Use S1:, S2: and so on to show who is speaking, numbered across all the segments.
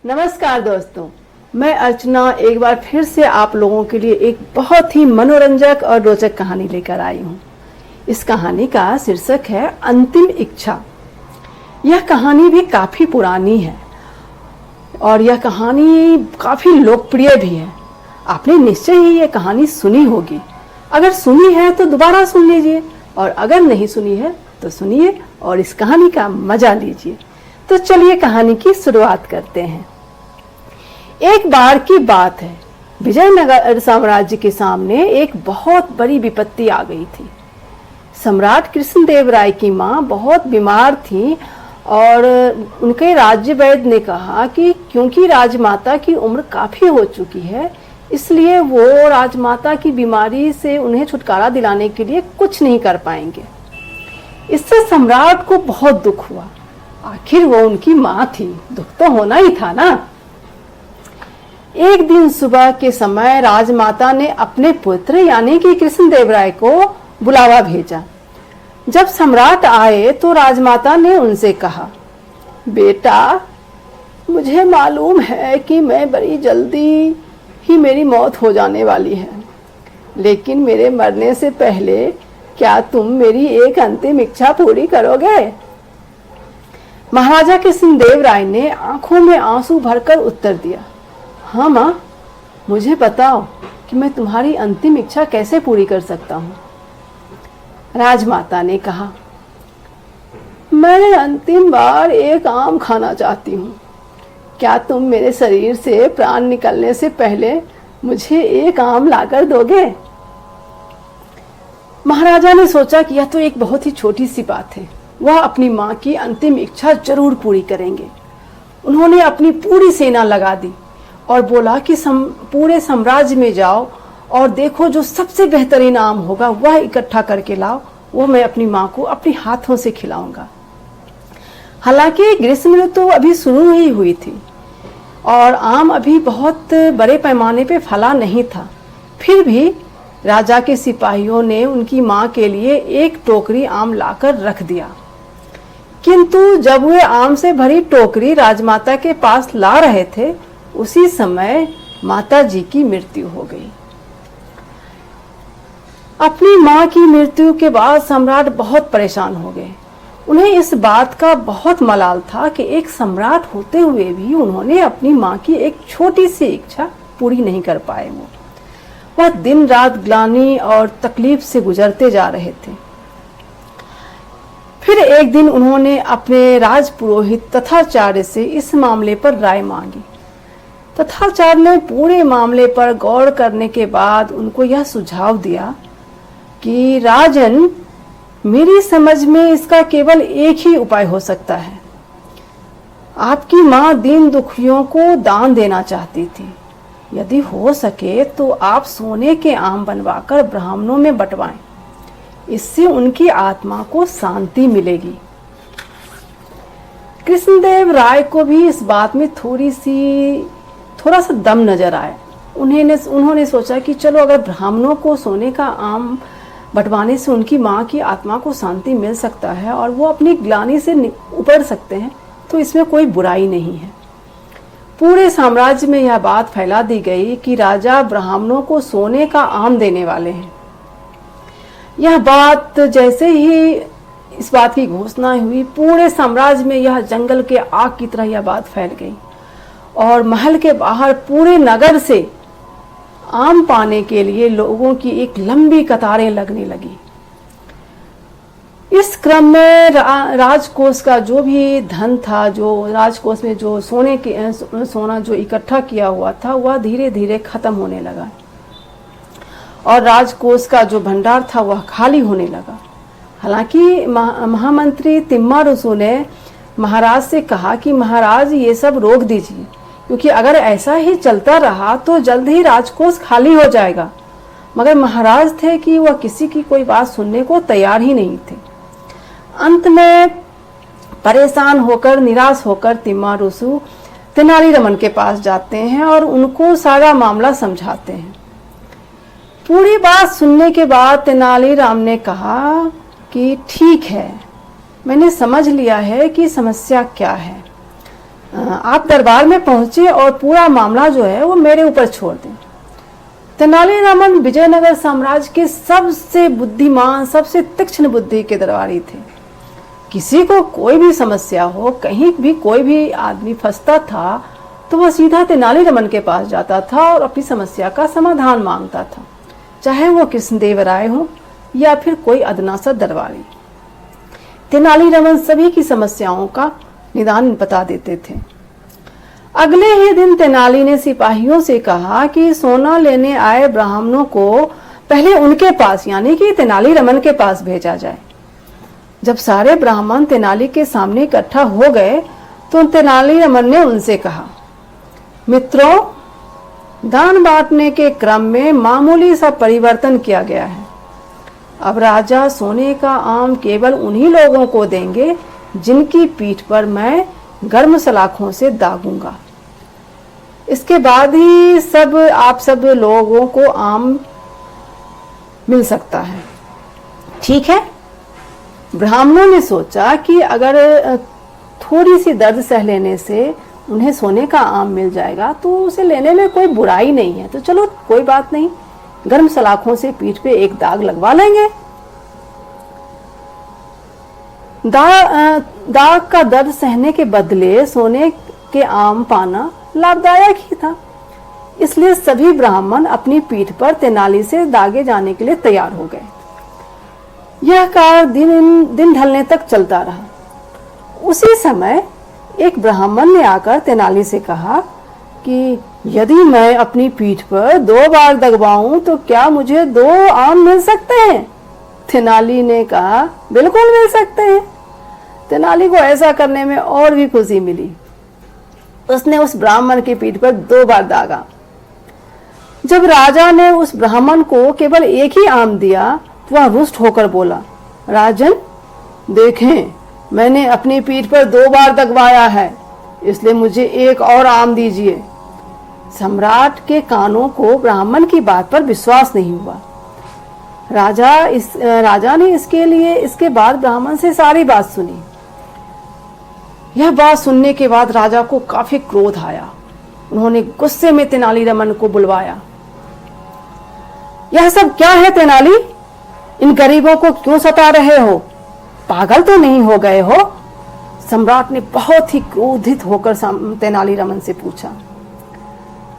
S1: नमस्कार दोस्तों, मैं अर्चना एक बार फिर से आप लोगों के लिए एक बहुत ही मनोरंजक और रोचक कहानी लेकर आई हूँ। इस कहानी का शीर्षक है अंतिम इच्छा। यह कहानी भी काफ़ी पुरानी है और यह कहानी काफ़ी लोकप्रिय भी है। आपने निश्चय ही यह कहानी सुनी होगी। अगर सुनी है तो दोबारा सुन लीजिए और अगर नहीं सुनी है तो सुनिए और इस कहानी का मजा लीजिए। तो चलिए कहानी की शुरुआत करते हैं। एक बार की बात है, विजयनगर साम्राज्य के सामने एक बहुत बड़ी विपत्ति आ गई थी। सम्राट कृष्णदेव राय की माँ बहुत बीमार थी और उनके राज्य वैद्य ने कहा कि क्योंकि राजमाता की उम्र काफी हो चुकी है, इसलिए वो राजमाता की बीमारी से उन्हें छुटकारा दिलाने के लिए कुछ नहीं कर पाएंगे। इससे सम्राट को बहुत दुख हुआ। आखिर वो उनकी माँ थी, दुख तो होना ही था ना। एक दिन सुबह के समय राजमाता ने अपने पुत्र यानी कि कृष्णदेव राय को बुलावा भेजा। जब सम्राट आए तो राजमाता ने उनसे कहा, बेटा, मुझे मालूम है कि मैं बड़ी जल्दी ही मेरी मौत हो जाने वाली है, लेकिन मेरे मरने से पहले क्या तुम मेरी एक अंतिम इच्छा पूरी करोगे? महाराजा कृष्णदेव राय ने आंखों में आंसू भरकर उत्तर दिया, हाँ माँ, मुझे बताओ कि मैं तुम्हारी अंतिम इच्छा कैसे पूरी कर सकता हूँ। राजमाता ने कहा, मैं अंतिम बार एक आम खाना चाहती हूँ। क्या तुम मेरे शरीर से प्राण निकलने से पहले मुझे एक आम लाकर दोगे? महाराजा ने सोचा कि यह तो एक बहुत ही छोटी सी बात है, वह अपनी माँ की अंतिम इच्छा जरूर पूरी करेंगे। उन्होंने अपनी पूरी सेना लगा दी और बोला कि पूरे साम्राज्य में जाओ और देखो, जो सबसे बेहतरीन आम होगा वह इकट्ठा करके लाओ, वो मैं अपनी माँ को अपने हाथों से खिलाऊंगा। हालांकि ग्रीष्म ऋतु अभी शुरू ही हुई थी और आम अभी बहुत बड़े पैमाने पे फला नहीं था। फिर भी राजा के सिपाहियों ने उनकी माँ के लिए एक टोकरी आम लाकर रख दिया, किंतु जब वे आम से भरी टोकरी राजमाता के पास ला रहे थे, उसी समय माता जी की मृत्यु हो गई। अपनी मां की मृत्यु के बाद सम्राट बहुत परेशान हो गए। उन्हें इस बात का बहुत मलाल था कि एक सम्राट होते हुए भी उन्होंने अपनी मां की एक छोटी सी इच्छा पूरी नहीं कर पाए। वह दिन रात ग्लानि और तकलीफ से गुजरते जा रहे थे। फिर एक दिन उन्होंने अपने राजपुरोहित तथाचार्य से इस मामले पर राय मांगी। तथाचार्य ने पूरे मामले पर गौर करने के बाद उनको यह सुझाव दिया कि राजन, मेरी समझ में इसका केवल एक ही उपाय हो सकता है। आपकी माँ दीन दुखियों को दान देना चाहती थी। यदि हो सके तो आप सोने के आम बनवाकर ब्राह्मणों में बंटवाएं। इससे उनकी आत्मा को शांति मिलेगी। कृष्णदेव राय को भी इस बात में थोड़ा सा दम नजर आया। उन्होंने सोचा कि चलो, अगर ब्राह्मणों को सोने का आम बंटवाने से उनकी माँ की आत्मा को शांति मिल सकता है और वो अपनी ग्लानि से उबर सकते हैं, तो इसमें कोई बुराई नहीं है। पूरे साम्राज्य में यह बात फैला दी गई कि राजा ब्राह्मणों को सोने का आम देने वाले हैं। यह बात जैसे ही इस बात की घोषणा हुई, पूरे साम्राज्य में यह जंगल के आग की तरह यह बात फैल गई और महल के बाहर पूरे नगर से आम पाने के लिए लोगों की एक लंबी कतारें लगने लगी। इस क्रम में राजकोष का जो भी धन था, जो राजकोष में जो सोना जो इकट्ठा किया हुआ था, वह धीरे धीरे खत्म होने लगा और राजकोष का जो भंडार था वह खाली होने लगा। हालांकि महामंत्री तिम्मारुसु ने महाराज से कहा कि महाराज, ये सब रोक दीजिए, क्योंकि अगर ऐसा ही चलता रहा तो जल्द ही राजकोष खाली हो जाएगा। मगर महाराज थे कि वह किसी की कोई बात सुनने को तैयार ही नहीं थे। अंत में परेशान होकर, निराश होकर तिम्मारुसु तेनालीरामन के पास जाते हैं और उनको सारा मामला समझाते हैं। पूरी बात सुनने के बाद तेनालीराम ने कहा कि ठीक है, मैंने समझ लिया है कि समस्या क्या है। आप दरबार में पहुंचे और पूरा मामला जो है वो मेरे ऊपर छोड़ दें। तेनालीरामन विजयनगर साम्राज्य के सबसे बुद्धिमान, सबसे तीक्ष्ण बुद्धि के दरबारी थे। किसी को कोई भी समस्या हो, कहीं भी कोई भी आदमी फंसता था तो वह सीधा तेनालीरामन के पास जाता था और अपनी समस्या का समाधान मांगता था, चाहे वो कृष्णदेव राय हो या फिर कोई अदना सा दरबारी। तेनालीरामन सभी की समस्याओं का निदान बता देते थे। अगले ही दिन तेनाली ने सिपाहियों से कहा कि सोना लेने आए ब्राह्मणों को पहले उनके पास यानी कि तेनालीरामन के पास भेजा जाए। जब सारे ब्राह्मण तेनाली के सामने इकट्ठा हो गए तो तेनालीरामन ने उनसे कहा, मित्रों, दान बांटने के क्रम में मामूली सा परिवर्तन किया गया है। अब राजा सोने का आम केवल उन्हीं लोगों को देंगे जिनकी पीठ पर मैं गर्म सलाखों से दागूंगा। इसके बाद ही आप सब लोगों को आम मिल सकता है। ठीक है। ब्राह्मणों ने सोचा कि अगर थोड़ी सी दर्द सह लेने से उन्हें सोने का आम मिल जाएगा तो उसे लेने में कोई बुराई नहीं है, तो चलो कोई बात नहीं, गर्म सलाखों से पीठ पे एक दाग लगवा लेंगे। दाग का दर्द सहने के बदले सोने के आम पाना लाभदायक ही था, इसलिए सभी ब्राह्मण अपनी पीठ पर तेनाली से दागे जाने के लिए तैयार हो गए। यह कार्य दिन ढलने तक चलता रहा। उसी समय एक ब्राह्मण ने आकर तेनाली से कहा कि यदि मैं अपनी पीठ पर 2 बार दगवाऊं तो क्या मुझे 2 आम मिल सकते हैं? तेनाली ने कहा, बिल्कुल मिल सकते हैं। तेनाली को ऐसा करने में और भी खुशी मिली। उसने उस ब्राह्मण की पीठ पर 2 बार दागा। जब राजा ने उस ब्राह्मण को केवल एक ही आम दिया तो वह रुष्ट होकर बोला, राजन, देखें, मैंने अपनी पीठ पर 2 बार दगवाया है, इसलिए मुझे एक और आम दीजिए। सम्राट के कानों को ब्राह्मण की बात पर विश्वास नहीं हुआ। राजा ने इसके बाद ब्राह्मण से सारी बात सुनी। यह बात सुनने के बाद राजा को काफी क्रोध आया। उन्होंने गुस्से में तेनालीरामन को बुलवाया। यह सब क्या है तेनाली? इन गरीबों को क्यों सता रहे हो? पागल तो नहीं हो गए हो? सम्राट ने बहुत ही क्रोधित होकर तेनालीरामन से पूछा।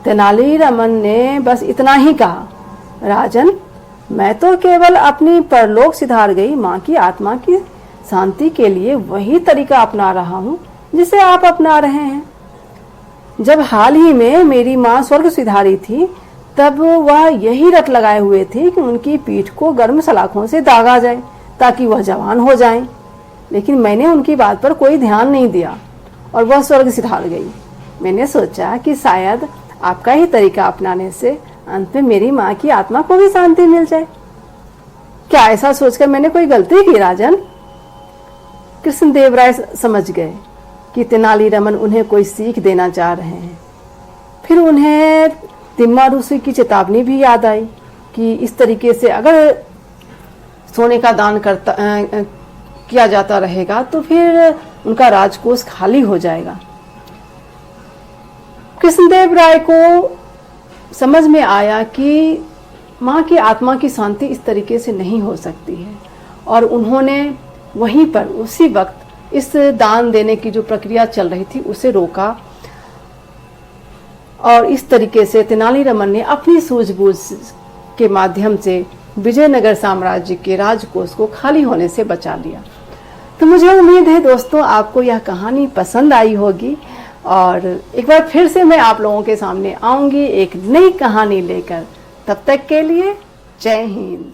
S1: तेनालीरामन ने बस इतना ही कहा, राजन, मैं तो केवल अपनी परलोक सिधार गई माँ की आत्मा की शांति के लिए वही तरीका अपना रहा हूँ जिसे आप अपना रहे हैं। जब हाल ही में मेरी माँ स्वर्ग सिधारी थी तब वह यही रट लगाए हुए थे कि उनकी पीठ को गर्म सलाखों से दागा जाए ताकि वह जवान हो जाएं। लेकिन मैंने उनकी बात पर कोई ध्यान नहीं दिया और वह स्वर्ग सिधार गई। मैंने सोचा कि शायद आपका ही तरीका अपनाने से अंत में मेरी माँ की आत्मा को भी शांति मिल जाए। क्या ऐसा सोचकर मैंने कोई गलती की राजन? कृष्णदेव राय समझ गए कि तेनालीरामन उन्हें कोई सीख देना चाह रहे हैं। फिर उन्हें तिम्मा ऋषि की चेतावनी भी याद आई कि इस तरीके से अगर सोने का दान किया जाता रहेगा तो फिर उनका राजकोष खाली हो जाएगा। कृष्णदेव राय को समझ में आया कि माँ की आत्मा की शांति इस तरीके से नहीं हो सकती है और उन्होंने वहीं पर उसी वक्त इस दान देने की जो प्रक्रिया चल रही थी उसे रोका और इस तरीके से तेनालीरामन ने अपनी सूझबूझ के माध्यम से विजयनगर साम्राज्य के राजकोष को खाली होने से बचा लिया। तो मुझे उम्मीद है दोस्तों आपको यह कहानी पसंद आई होगी और एक बार फिर से मैं आप लोगों के सामने आऊंगी एक नई कहानी लेकर। तब तक के लिए जय हिंद।